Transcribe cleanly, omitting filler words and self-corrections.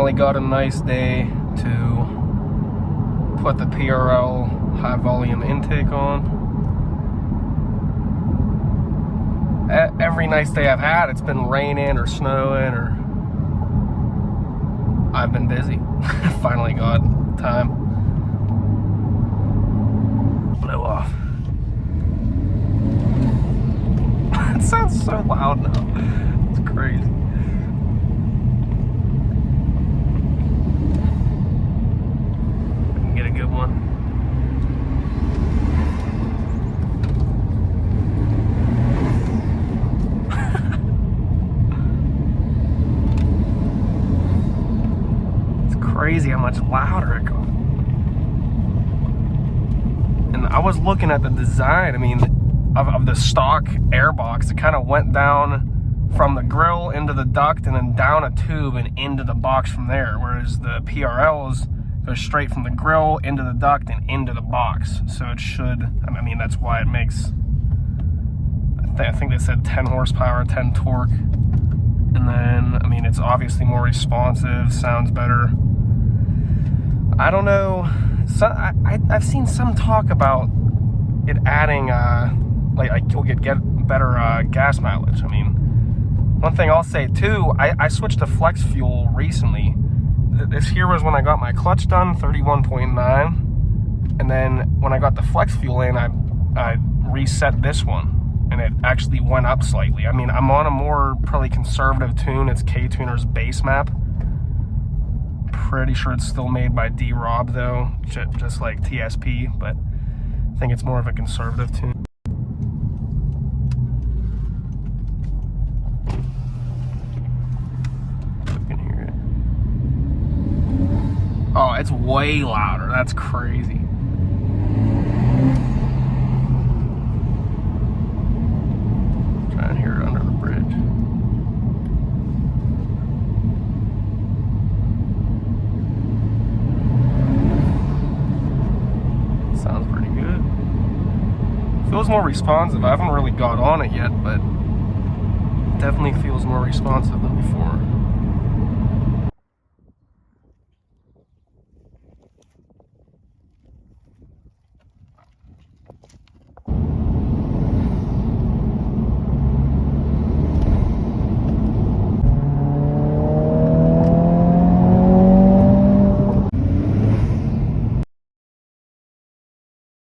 finally got a nice day to put the PRL high volume intake on. Every nice day I've had, it's been raining or snowing or I've been busy. Finally got time. Blow off. It sounds so loud now. It's crazy. I can get a good one. Crazy how much louder it got. And I was looking at the design, I mean, of the stock airbox. It kind of went down from the grill into the duct and then down a tube and into the box from there, whereas the PRLs go straight from the grill into the duct and into the box. So it should, I mean, that's why it makes, I think they said 10 horsepower, 10 torque. And then, I mean, it's obviously more responsive, sounds better. I don't know. So I've seen some talk about it adding, like you'll get better gas mileage. I mean, one thing I'll say too, I switched to flex fuel recently. This here was when I got my clutch done, 31.9, and then when I got the flex fuel in, I reset this one, and it actually went up slightly. I mean, I'm on a more probably conservative tune. It's Ktuner's base map. Pretty sure it's still made by D-Rob though, just like TSP, but I think it's more of a conservative tune. You can hear it. Oh, it's way louder. That's crazy. Try and hear it under the bridge. Sounds pretty good. Feels more responsive. I haven't really got on it yet, but definitely feels more responsive than before.